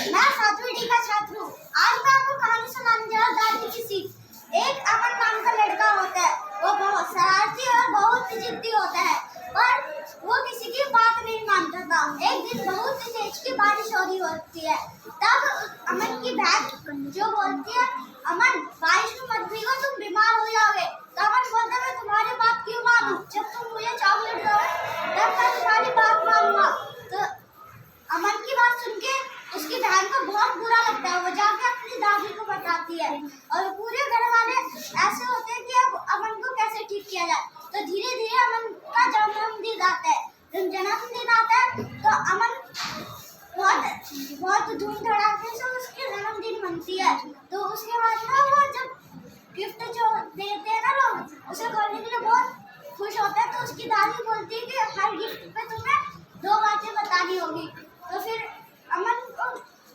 मैं 7वीं डी का छात्र हूँ। आज मैं आपको कहानी सुनाने जा रहा हूँ दादी की सीख। एक अमन नाम का लड़का होता है। वो बहुत शरारती और बहुत जिद्दी होता है, पर वो किसी की बात नहीं मानता था। एक दिन बहुत तेज की बारिश हो रही होती है। तब अमन की बहन जो बोलती है, अमन बारिश में मत भीगो, तुम बीमार हो जाओगे। तो अमन बोलता है, मैं तुम्हारी बात क्यों मानूं? जब तुम मुझे चॉकलेट दोगे तब मैं तुम्हारी बात मानूंगा। तो अमन की बात सुन के उसकी बहन को बहुत बुरा लगता है। वो जाके अपनी दादी को बताती है और पूरे घर वाले ऐसे होते हैं कि अब अमन को कैसे ठीक किया जाए। तो धीरे धीरे अमन का जन्मदिन आता है। जब जन्मदिन आता है तो अमन बहुत धूम धड़ाके से उसके जन्मदिन मनती है। तो उसके बाद ना वो जब गिफ्ट जो देते हैं ना लोग, उसे खोलने के लिए बहुत खुश होता है। तो उसकी दादी बोलती है कि हर गिफ्ट पे तुम्हें 2 बातें बतानी होगी। तो फिर अमन को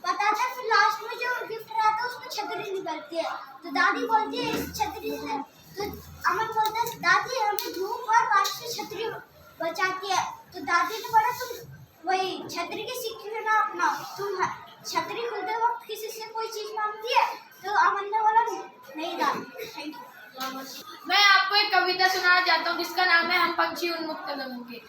बताता है। फिर लास्ट में जो गिफ्ट रहता है उसमें छतरी निकलती है। तो दादी बोलती है इस छतरी से, तो अमन बोलता है दादी हमें धूप और बारिश से छतरी बचाती है। तो दादी ने बोला तुम वही छतरी की सीख क्यों ना अपनाओ, तुम छतरी खुलते वक्त किसी से कोई चीज मांगती है। तो अमन ने बोला नहीं दादी। Thank you. मैं आपको एक कविता सुनाना चाहता हूँ जिसका नाम है हम पंछी उन्मुक्त गगन के।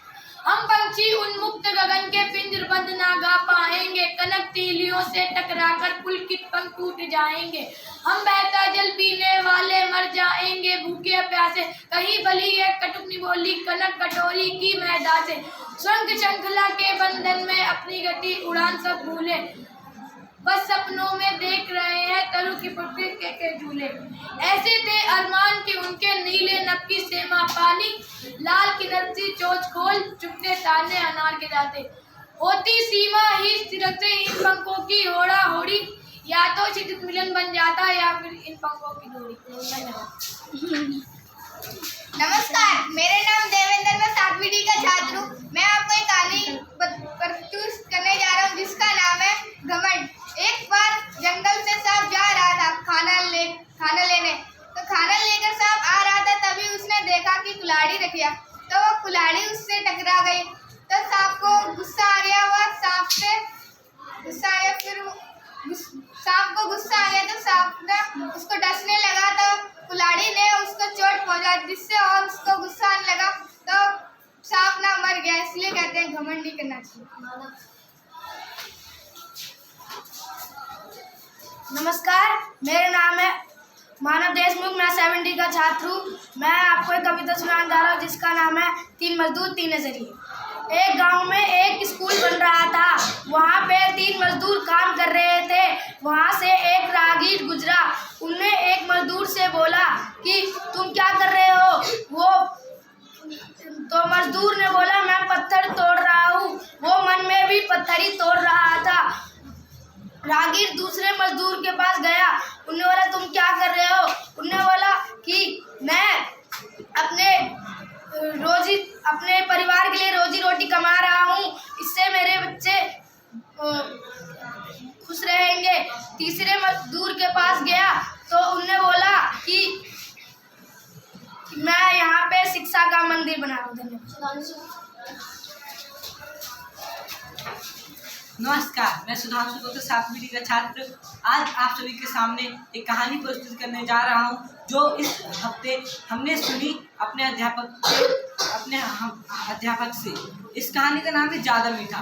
हम पंछी उन्मुक्त गगन के पिंजरबंद ना गा पाएंगे, कनक तीलियों से टकराकर पुलकित पंख टूट जाएंगे। हम बहता जल पीने वाले मर जाएंगे भूखे प्यासे, कहीं भली एक कटुकनी बोली कनक कटोरी की मैदा से। शंख शृंखला के बंधन में अपनी गति उड़ान सब भूले, बस सपनों में देख रहे हैं तरु की पटरी के झूले। ऐसे थे अरमान के उनके नीले नभ की सेमा पानी, लाल की नर्सी चोच खोल चुपते ताने अनार के जाते। होती सीमा ही सिरकते इन पंखों की होड़ा होड़ी, या तो क्षितिज मिलन बन जाता या फिर इन पंखों की डोरी। नमस्कार, मेरा नाम देवेंद्र, मैं 7वीं डी का छात्र हूँ। मैं आपको एक कहानी प्रस्तुत करने जा रहा हूँ जिसका नाम है घमंड। एक बार जंगल से सांप जा रहा था खाना लेने। तो खाना लेकर सांप आ रहा था, तभी उसने देखा कि कुल्हाड़ी रख लिया। तो वो कुल्हाड़ी उससे टकरा गई। तो सांप को गुस्सा आ गया। वह सांप से गुस्सा आ गया। सांप को गुस्सा आ गया तो सांप ने उसको डसने लगा। तो कुल्हाड़ी ने उसको चोट पहुंचा, जिससे और उसको गुस्सा आने लगा। तो सांप ना मर गया। इसलिए कहते हैं घमंड नहीं करना चाहिए। नमस्कार, मेरा नाम है मानव देशमुख, मैं 7वीं डी का छात्र हूँ। मैं आपको एक कविता सुनाने जा रहा हूँ जिसका नाम है 3 मजदूर 3 नजरिए। एक गांव में एक स्कूल बन रहा था। वहाँ पे 3 मजदूर काम कर रहे थे। वहाँ से एक राहगीर गुजरा। उनने एक मजदूर से बोला कि तुम क्या कर रहे हो? तो मजदूर ने बोला मैं पत्थर तोड़ रहा हूँ। वो मन में भी पत्थर ही तोड़ रहा था। राहगीर दूसरे मजदूर के पास गया। उन्होंने बोला तुम क्या कर रहे हो? उन्होंने बोला कि मैं अपने परिवार के लिए रोजी रोटी कमा रहा हूँ, इससे मेरे बच्चे खुश रहेंगे। तीसरे मजदूर के पास गया तो उन्होंने बोला कि मैं यहाँ पे शिक्षा का मंदिर बना रहा हूँ। धन्यवाद। नमस्कार, मैं सुधांशु गुप्ता 7वीं डी का छात्र आज आप सभी के सामने एक कहानी प्रस्तुत करने जा रहा हूं जो इस हफ्ते हमने सुनी अपने अध्यापक से। इस कहानी का नाम है ज़्यादा मीठा।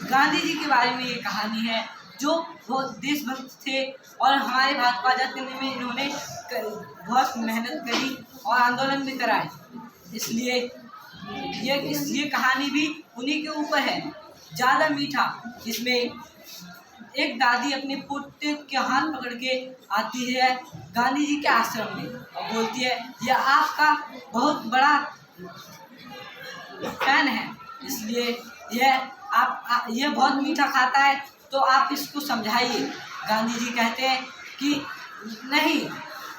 गांधी जी के बारे में ये कहानी है जो बहुत देशभक्त थे और हमारे भारत को आज़ाद करने में इन्होंने बहुत मेहनत करी और आंदोलन भी कराए। इसलिए ये कहानी भी उन्हीं के ऊपर है। ज़्यादा मीठा, जिसमें एक दादी अपने पोते के हाथ पकड़ के आती है गांधी जी के आश्रम में और बोलती है यह आपका बहुत बड़ा फैन है, इसलिए यह बहुत मीठा खाता है तो आप इसको समझाइए। गांधी जी कहते हैं कि नहीं,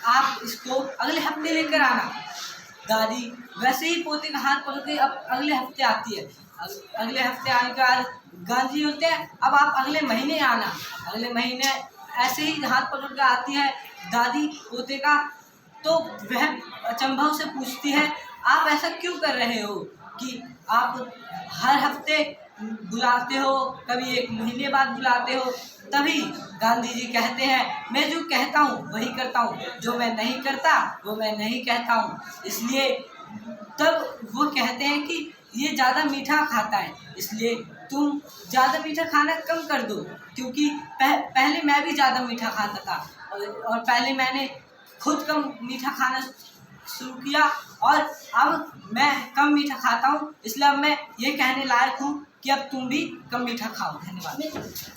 आप इसको अगले हफ्ते लेकर आना। दादी वैसे ही पोते का हाथ पकड़ के अब अगले हफ्ते आती है। अगले हफ्ते आने के बाद गांधी जी होते हैं अब आप अगले महीने आना। अगले महीने ऐसे ही हाथ पकड़ के आती है दादी पोते का। तो वह अचंभव से पूछती है आप ऐसा क्यों कर रहे हो कि आप हर हफ्ते बुलाते हो, कभी 1 महीने बाद बुलाते हो, तभी गांधी जी कहते हैं मैं जो कहता हूँ वही करता हूँ, जो मैं नहीं करता वो मैं नहीं कहता हूँ। इसलिए तब वो कहते हैं कि ये ज़्यादा मीठा खाता है, इसलिए तुम ज़्यादा मीठा खाना कम कर दो, क्योंकि पहले मैं भी ज़्यादा मीठा खाता था और पहले मैंने खुद कम मीठा खाना शुरू किया और अब मैं कम मीठा खाता हूँ, इसलिए अब मैं ये कहने लायक हूँ कि अब तुम भी कम मीठा खाओ। धन्यवाद।